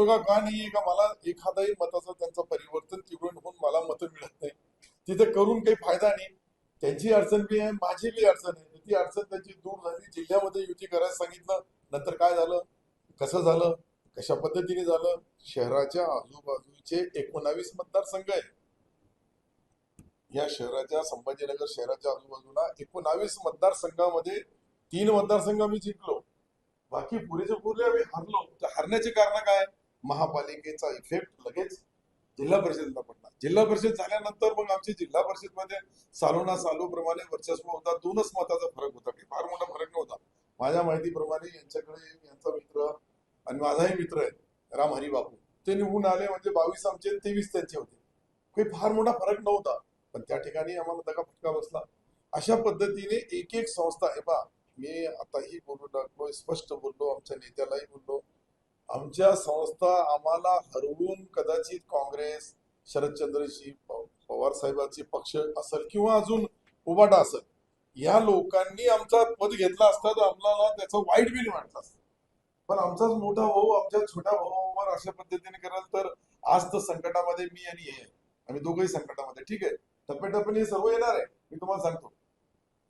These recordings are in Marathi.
का नाहीये का मला एखादाही मताचं त्यांचं परिवर्तन तिकडून होऊन मला मतं मिळत नाही, तिथे करून काही फायदा नाही. त्यांची अडचण बी आहे, माझी बी अडचण आहे. ती अडचण त्यांची दूर झाली, जिल्ह्यामध्ये युती करायला सांगितलं, नंतर काय झालं, कसं झालं, कशा पद्धतीने झालं. शहराच्या आजूबाजूचे 19 मतदारसंघ आहे. या शहराच्या संभाजीनगर शहराच्या आजूबाजूला 19 मतदारसंघामध्ये 3 मतदारसंघ आम्ही जिंकलो, बाकी पुरेचे पुरे आम्ही हारलो. तर हारण्याचे कारण काय? महापालिकेचा इफेक्ट लगेच जिल्हा परिषदेला पडला. जिल्हा परिषद झाल्यानंतर मग आमची जिल्हा परिषद मध्ये सालोना सालू प्रमाणे वर्चस्व होता. 2च मताचा फरक होता, काही फार मोठा फरक नव्हता. माझ्या माहितीप्रमाणे यांच्याकडे यांचा मित्र आणि माझाही मित्र आहे राम हरी बापू, ते निवडून आले, म्हणजे 22 आमचे 23 त्यांचे होते. काही फार मोठा फरक नव्हता, पण त्या ठिकाणी आम्हाला दगाफटका बसला. अशा पद्धतीने एक एक संस्था हे पहा, मी आताही बोलू लागलो, स्पष्ट बोललो, आमच्या नेत्यालाही बोललो, आमच्या संस्था आम्हाला हरवून कदाचित काँग्रेस, शरदचंद्रजी पवार साहेबांचे पक्ष असेल किंवा अजून उबाटा असेल, या लोकांनी आमचा पद घेतला असता तर आम्हाला त्याचं वाईट बिल वाटलं असतं. पण आमचाच मोठा भाऊ आमच्या छोट्या भाऊवर अशा पद्धतीने कराल तर आज तर संकटामध्ये मी आणि हे आम्ही दोघंही संकटामध्ये. ठीक आहे, टप्प्याटप्प्याने सर्व येणार आहे. मी तुम्हाला सांगतो,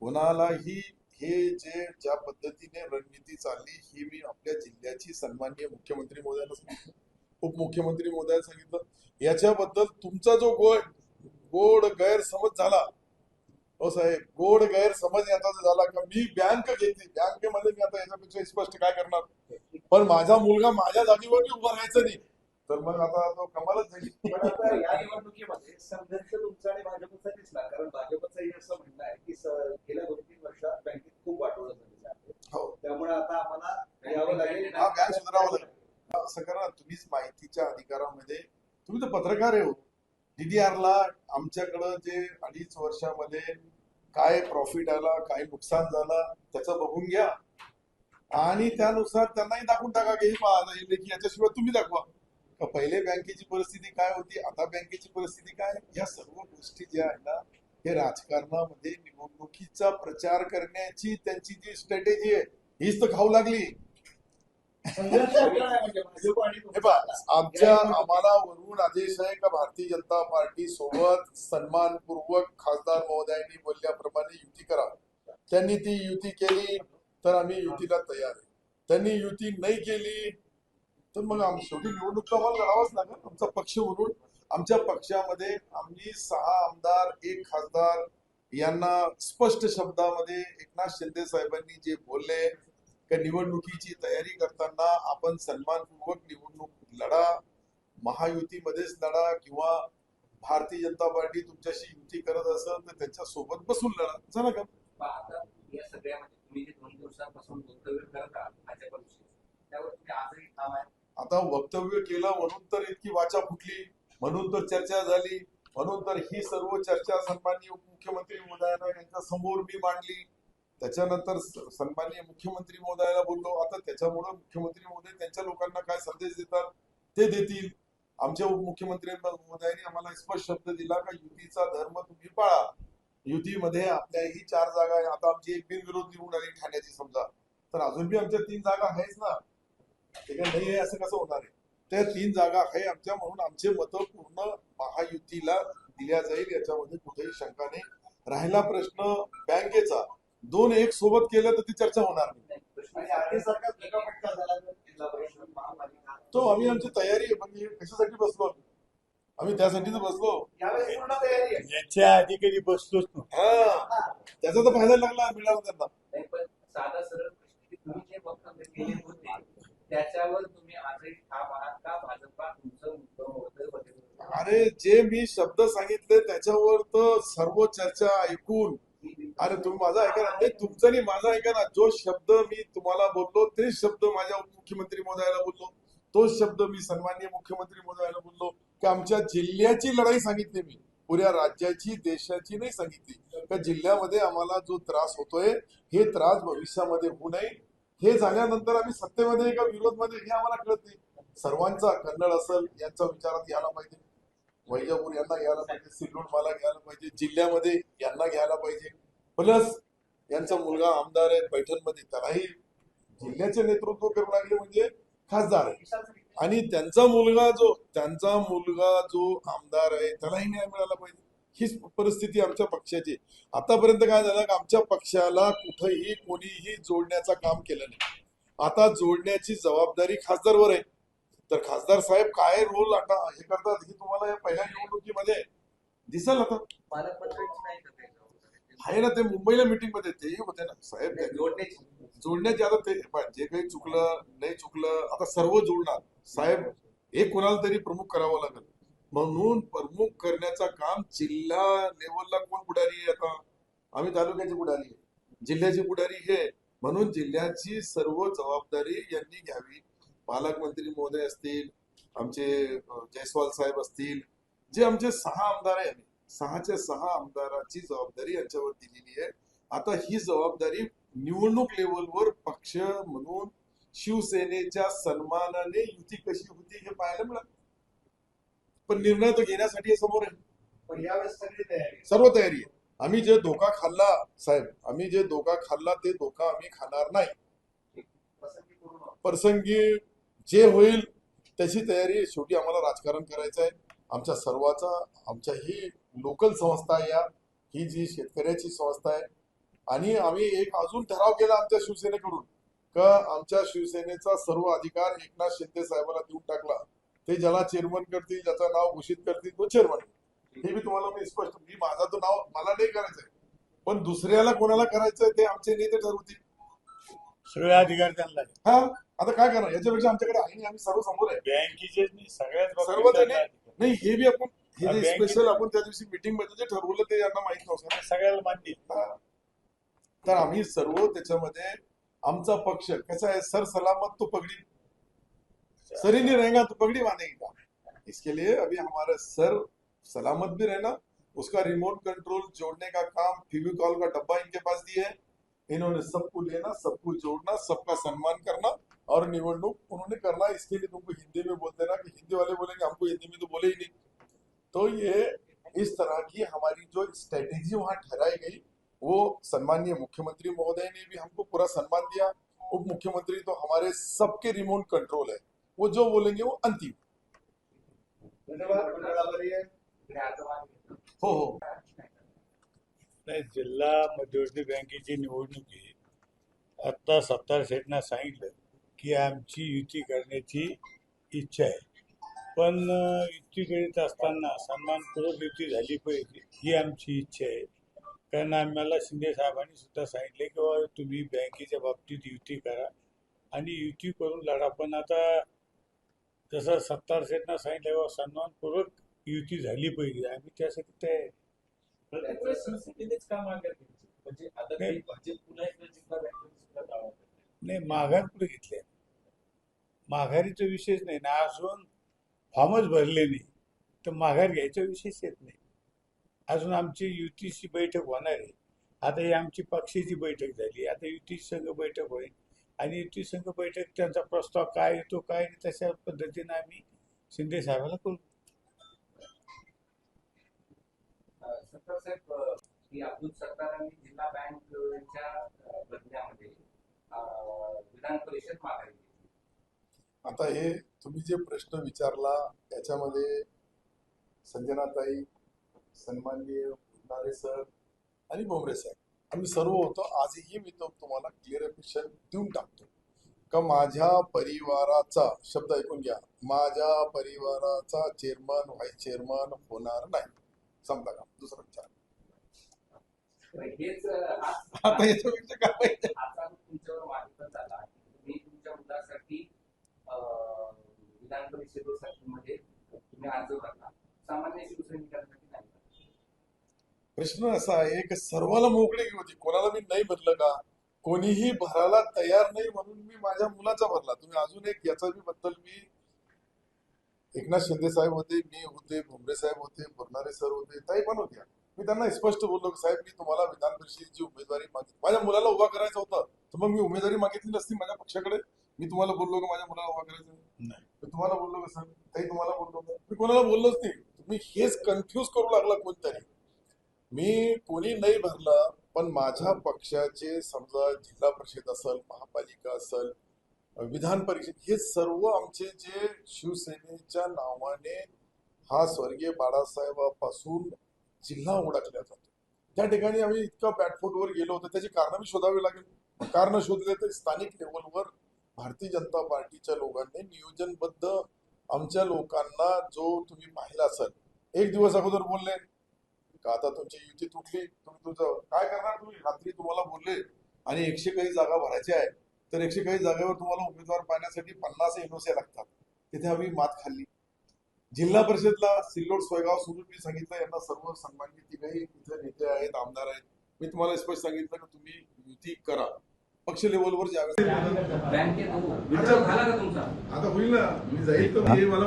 कोणालाही हे जे ज्या पद्धतीने रणनीती चालली ही मी आपल्या जिल्ह्याची सन्माननीय मुख्यमंत्री महोदयांना सांगितलं, उपमुख्यमंत्री महोदयांना सांगितलं. याच्याबद्दल तुमचा जो गोड गैरसमज झाला, हो साहेब, गोड गैरसमज याचा झाला का मी बँक घेतली, बँकेमध्ये मी आता याच्यापेक्षा स्पष्ट काय करणार, पण माझा मुलगा माझ्या जागेवरती उभा राहायचा नाही, तर मग आता तो कमालच झाली. या निवडणुकीमध्ये संघर्ष तुमचा आणि भाजपचा दिसला, कारण भाजपचंही असं म्हणणं आहे की गेल्या 2-3 वर्षात बँकेत खूप वाटोळं झालेलं आहे. हो, त्यामुळे आता आम्हाला यावं लागेल, हा बँक सुधारावं लागेल. असं करा, तुम्हीच माहितीच्या अधिकारामध्ये, तुम्ही तर पत्रकार आहे हो, डीडीआरला आमच्याकडं जे 2.5 वर्षामध्ये काय प्रॉफिट आला, काय नुकसान झाला त्याचं बघून घ्या, आणि त्यानुसार त्यांनाही दाखवून टाका की याच्याशिवाय तुम्ही दाखवा का पहिले बँकेची परिस्थिती काय होती, आता बँकेची परिस्थिती काय. या सर्व गोष्टी ज्या आहेत ना, हे राजकारणामध्ये निवडणुकीचा प्रचार करण्याची त्यांची जी स्ट्रॅटेजी आहे हीच तर खाऊ लागली. हे पहा, आम्हाला वरून आदेश आहे का भारतीय जनता पार्टी सोबत सन्मानपूर्वक खासदार महोदयांनी बोलल्याप्रमाणे युती करा. त्यांनी ती युती केली तर आम्ही युतीला तयार आहे. त्यांनी युती नाही केली तर मग शेवटी निवडणूक आम्हाला लढावंच लागेल. आमचा पक्ष म्हणून आमच्या पक्षामध्ये आम्ही 6 आमदार, 1 खासदार यांना स्पष्ट शब्दामध्ये एकनाथ शिंदे साहेबांनी जे बोलले की निवडणुकीची तयारी करताना आपण सन्मानपूर्वक निवडणूक लढा, महायुतीमध्येच लढा किंवा भारतीय जनता पार्टी तुमच्याशी युती करत असेल तर त्यांच्या सोबत बसून लढा. झालं का? आता या सगळ्यामध्ये तुम्ही जे 2 दिवसांपासून वक्तव्य करता भाजपविषयी, त्यावर तुम्ही आजही ठाम आहे. आता वक्तव्य केलं म्हणून तर इतकी वाचा फुटली, म्हणून तर चर्चा झाली, म्हणून तर ही सर्व चर्चा सन्माननीय उपमुख्यमंत्री महोदयांना यांच्या समोर मी मांडली. त्याच्यानंतर सन्माननीय मुख्यमंत्री महोदयाला बोललो. आता त्याच्यामुळे मुख्यमंत्री महोदय त्यांच्या लोकांना काय संदेश देतात ते देतील. आमच्या उपमुख्यमंत्री महोदयांनी आम्हाला स्पष्ट शब्द दिला का युतीचा धर्म तुम्ही पाळा. युतीमध्ये आपल्याही 4 जागा आहे. आता आमची एक बिनविरोध निवडून आली ठाण्याची समजा, तर अजून बी आमच्या 3 जागा आहेच ना, ते काय नाही आहे असं कसं होणार आहे. त्या 3 जागा आहे आमच्या, म्हणून आमचे मतं पूर्ण महायुतीला दिल्या जाईल याच्यामध्ये कुठेही शंका नाही. राहिला प्रश्न बँकेचा, 2-1 सोबत केलं तर ती चर्चा होणार नाही. तो आम्ही आमची तयारी म्हणजे कशासाठी बसलो आम्ही त्यासाठीच बसलो. याच्या आधी कधी बसतोच ना. हा, त्याचा तर फायदा लागला मिळाला त्यांना. पण साधा सरळ प्रश्न की तुम्ही जे वक्तव्य केले होते त्याच्यावर तुम्ही आजही ठाम आहात का? भाजपा तुमचं वक्तव्य अरे जे मी शब्द सांगितले त्याच्यावर तर सर्व चर्चा ऐकून, अरे तुम्ही माझा ऐका ना, तुमचं नाही माझा ऐका ना. जो शब्द मी तुम्हाला बोललो तेच शब्द माझ्या मुख्यमंत्री महोदयाला बोललो, तोच शब्द मी सन्माननीय मुख्यमंत्री महोदयाला बोललो की आमच्या जिल्ह्याची लढाई सांगितली. मी पुऱ्या राज्याची देशाची नाही सांगितली. त्या जिल्ह्यामध्ये आम्हाला जो त्रास होतोय हे त्रास भविष्यामध्ये होऊ नये. हे झाल्यानंतर आम्ही सत्तेमध्ये का विरोधमध्ये हे आम्हाला कळत नाही. सर्वांचा कन्नड असेल यांचा विचारात घ्यायला पाहिजे, वैजापूर यांना घ्यायला पाहिजे, सिल्लोड मला घ्यायला पाहिजे, जिल्ह्यामध्ये यांना घ्यायला पाहिजे. प्लस यांचा मुलगा आमदार आहे पैठणमध्ये, त्यालाही जिल्ह्याचे नेतृत्व करू लागले म्हणजे खासदार आहे. आणि त्यांचा मुलगा जो आमदार आहे त्यालाही न्याय मिळाला पाहिजे. हीच परिस्थिती आमच्या पक्षाची. आतापर्यंत काय झालं की आमच्या पक्षाला कुठेही कोणीही जोडण्याचं काम केलं नाही. आता जोडण्याची जबाबदारी खासदारवर आहे. तर खासदार साहेब काय रोल आता हे करतात हे तुम्हाला या पहिल्या निवडणुकीमध्ये दिसेल. आता पालकमंत्र्यांची नाही का काही जबाबदारी? आहे ना, ते मुंबईला मीटिंग मध्ये तेही होते ना साहेब. नाही, जोडण्याचे आता ते जे काही चुकलं नाही चुकलं आता सर्व जोडणार साहेब. एक कोणाला तरी प्रमुख करावं लागेल. म्हणून प्रमुख करण्याचं काम जिल्हा लेवलला कोण पुढारी आहे? आता आम्ही तालुक्याची पुढारी आहे, जिल्ह्याची पुढारी हे. म्हणून जिल्ह्याची सर्व जबाबदारी यांनी घ्यावी. पालकमंत्री महोदय असतील, आमचे जयस्वाल साहेब असतील, जे आमचे 6 आमदार आहे, आम्ही 6च्या 6 आमदाराची जबाबदारी यांच्यावर दिलेली आहे. आता ही जबाबदारी निवडणूक लेवलवर पक्ष म्हणून शिवसेनेच्या सन्मानाने युती कशी होती हे पाहायला मिळालं. पण निर्णय तो घेण्यासाठी हे समोर आहे. पण यावेळेस सगळी तयारी सर्व तयारी आहे. आम्ही जे धोका खाल्ला साहेब, आम्ही जे धोका खाल्ला ते धोका आम्ही खाणार नाही. पसंती करू नका. प्रसंगी जे होईल त्याची तयारी. शेवटी आम्हाला राजकारण करायचं आहे. आमच्या सर्वाचा, आमच्या ही लोकल संस्था आहे, ही जी शेतकऱ्याची संस्था आहे. आणि आम्ही एक अजून ठराव केला आमच्या शिवसेनेकडून का आमच्या शिवसेनेचा सर्व अधिकार एकनाथ शिंदे साहेबांना देऊन टाकला. ते ज्याला चेअरमन करतील, ज्याचं नाव घोषित करतील तो चेअरमन. हे मी तुम्हाला मी स्पष्ट, माझा तो नाव मला नाही करायचंय, पण दुसऱ्याला कोणाला करायचंय ते आमचे नेते ठरवतील. सगळे अधिकार त्यांना आहे. हा, आता काय करणार, याच्यापेक्षा आमच्याकडे आहे नाही. आम्ही सर्व समोर आहे. बँकेचेच नाही, सगळ्याच बाबतीत सर्व त्यांना त्यांनी अधिकार. नाही. हे बी आपण हे जे बँकेचे- स्पेशल आपण त्या दिवशी मीटिंग मध्ये जे ठरवलं ते यांना माहित नव्हतं. सगळ्याला मान्य आहे. हा. तर आम्ही सर्व त्याच्यामध्ये आमचा पक्ष कसा है, सर सलामत तो पगड़ी सर ही नहीं रहेगा तो पगड़ी बांधेगा. इसके लिए अभी हमारा सर सलामत भी रहना, उसका रिमोट कंट्रोल जोड़ने का काम फेविकॉल का डब्बा इनके पास दिया है. इन्होंने सबको लेना, सबको जोड़ना, सबका सम्मान करना और निवडणूक उन्होंने करना. इसके लिए तुमको हिंदी में बोल देना कि हिंदी वाले बोलेंगे हमको हिंदी में तो बोले ही नहीं. तो ये इस तरह की हमारी जो स्ट्रेटेजी वहां ठहराई गई, वो सम्मानीय मुख्यमंत्री महोदय ने भी हमको पूरा सम्मान दिया. उप मुख्यमंत्री तो हमारे सबके रिमोट कंट्रोल है, वो जो बोलेंगे वो अंतिम. धन्यवाद. मंडळावरील इकडे आजोबा घेतो. हो हो. नाही, जिल्हा मध्यवर्ती बँकेची निवडणूक आहे. आता सत्तार शेठना सांगितलं की आमची युती करण्याची इच्छा आहे, पण युती करीत असताना सन्मानपूर्वक युती झाली पाहिजे ही आमची इच्छा आहे. कारण आम्हाला शिंदे साहेबांनी सुद्धा सांगितले की बाबा तुम्ही बँकेच्या बाबतीत युती करा आणि युती करून लढा. पण आता जसं सत्तार शेठना सांगितलं बाबा सन्मानपूर्वक युती झाली पाहिजे, आम्ही त्यासाठी तयार आहे. प्रत्येक वेळेस शिवसेनेनेच का माघार घ्यायची? म्हणजे आता नाही. ते भाजप पुन्हा एकदा जिल्हा बँकेत सुद्धा दावा करते. नाही, माघार कुठे घेतले? माघारीचा विषयच नाही ना. अजून फॉर्मच भरले नाही तर माघार घ्यायचा विषयच येत नाही. अजून आमची युतीची बैठक होणार आहे. आता ही आमची पक्षाची बैठक झाली, आता युती संघ बैठक होईल आणि युती संघ बैठक त्यांचा प्रस्ताव काय येतो काय नाही तशा पद्धतीने आम्ही शिंदे साहेबांना करू. सत्तार साहेब, की अब्दुल सत्तार आणि जिल्हा बँकच्या बदल्यामध्ये विधान परिषद माघारी घेतली. आता हे तुम्ही जे प्रश्न विचारला त्याच्यामध्ये संजनाताई, सन्माननीय भुजनारे सर आणि भोमरे साहेब आम्ही सर्व होतो. आजही मी तो तुम्हाला क्लिअरिफिकेशन देऊन टाकतो का माझ्या परिवाराचा, शब्द ऐकून घ्या, माझ्या परिवाराचा चेअरमन व्हाईस चेअरमन होणार नाही. समजा का दुसरा विचार. हेच आता याच्यापेक्षा काय पाहिजे? आता तुमच्यावर वाद झाला. तुम्ही तुमच्या मुलासाठी विधान परिषदेसाठी मध्ये तुम्ही अर्ज भरला, सामान्य शिवसैनिकांसाठी नाही. प्रश्न असा आहे की सर्वाला मोकळी होती, कोणाला मी नाही भरलं का? कोणीही भरायला तयार नाही म्हणून मी माझ्या मुलाचा भरला. तुम्ही अजून एक याचा बी बद्दल मी एकनाथ शिंदे साहेब होते, मी होते, भुमरे साहेब होते, बोरणारे सर होते, ताई पण होत्या. मी त्यांना स्पष्ट बोललो की साहेब मी तुम्हाला विधान परिषदेची उमेदवारी मागितली, माझ्या मुलाला उभा करायचं होतं तर मग मी उमेदवारी मागितली नसती माझ्या पक्षाकडे. मी तुम्हाला बोललो की माझ्या मुलाला उभा करायचं नाही. मी तुम्हाला बोललो का सर? ताई तुम्हाला बोललो का? मी कोणाला बोललोच नाही. तुम्ही हेच कन्फ्यूज करू लागला कोणतरी. मी कोणी नाही भरला, पण माझ्या पक्षाचे समजा जिल्हा परिषद असेल, महापालिका असेल, विधान परिषद, हे सर्व आमचे जे शिवसेनेच्या नावाने हा स्वर्गीय बाळासाहेबापासून जिल्हा ओळखला जातो, त्या ठिकाणी आम्ही इतका बॅकफूटवर गेलो होतो. त्याची कारणं मी शोधावी लागेल. कारण शोधले तर स्थानिक लेवलवर भारतीय जनता पार्टीच्या लोकांनी नियोजनबद्ध आमच्या लोकांना, जो तुम्ही पाहिला असेल, एक दिवस अगोदर बोलले का आता तुमची युती तुटली, तुम्ही तुमचं काय करणार. तुम्ही रात्री तुम्हाला बोलले आणि 100 काही जागा भरायच्या आहे, तर 100 काही जागेवर तुम्हाला उमेदवार पाहण्यासाठी 50 एनओसी लागतात. तिथे आम्ही मात खाल्ली. जिल्हा परिषदला सिल्लोड, सोयगाव, सुरू मी सांगितलं यांना सर्व सन्माननीय तिघही इथे नेते आहेत, आमदार आहेत. मी तुम्हाला स्पष्ट सांगितलं की तुम्ही युती करा. पक्ष लेवलवर ज्यावेळेस बँकेत विड्रॉ झाला का तुमचा? आता होईल ना, मी जाईल तर हे मला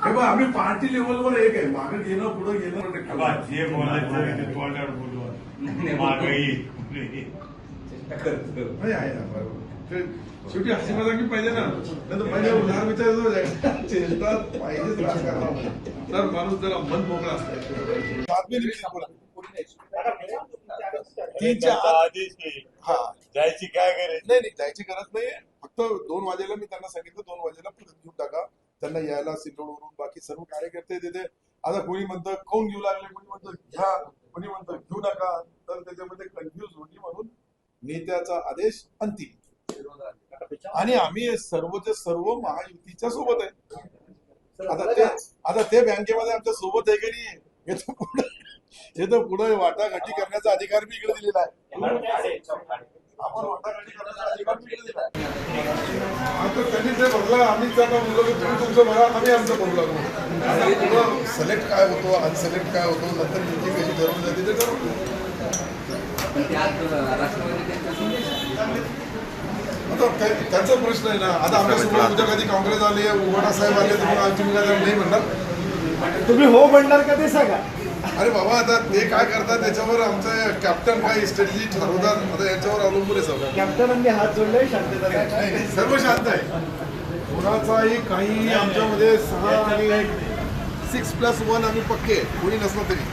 हे बघ, आम्ही पार्टी लेवलवर एक आहे. मागे घेणं, पुढे घेणं, जे बोलायचं ते तोंडावर बोलवा. महागाई नाही आहे ना, बरोबर. ते शेवटी हसी मजाकी पाहिजे ना, नंतर पाहिजे उदाहरण विचारायचं चेष्टा पाहिजेच राजकारणामध्ये. तर माणूस जरा मन मोकळा असतो. तीनच्या आत आदेश आहे. हा जायची काय गरज? नाही जायची गरज नाही. फक्त 2 वाजेला मी त्यांना सांगितलं, 2 वाजेला परत घेऊन टाका. त्यांना यायला सिल्लोडवरून बाकी सर्व कार्यकर्ते तिथे. आता कोणी म्हणतं कोण घेऊ लागले, कोणी म्हणतं घ्या, कोणी म्हणतं घेऊ नका. तर त्याच्यामध्ये कन्फ्युज होती, म्हणून नेत्याचा आदेश अंतिम. आणि आम्ही सर्वचे सर्व महायुतीच्या सोबत आहे. आता ते बँकेमध्ये आमच्या सोबत आहे की नाही, हे तर पुढे वाटाघाटी करण्याचा अधिकार मी इकडे दिलेला आहे. आपण वाटाघाटी करण्याचा अधिकार मी इकडे दिला आहे. आता त्यांनी ते भरला, आम्ही त्यांना बोललो की तुम्ही तुमचं भरा, आम्ही आमचं भरू लागलो. सिलेक्ट काय होतो, अनसिलेक्ट काय होतो, नंतर युती कशी ठरवली जाते ते ठरवतो. आता त्यांचा प्रश्न आहे ना. आता आमच्यासोबत उद्या कधी काँग्रेस आले, उघडा साहेब आले, तर तुम्ही काय नाही म्हणणार. तुम्ही हो म्हणणार का ते सांगा. अरे बाबा, आता ते काय करतात त्याच्यावर आमचं कॅप्टन काय स्ट्रॅटेजी ठरवतात, आता याच्यावर अवलंबून आहे सगळं. कॅप्टनांनी हात जोडले, शांतता नाही, सर्व शांत आहे. कोणाचाही काही आमच्यामध्ये 6 आणि 6+1 आम्ही पक्के, कोणी नसलं तरी.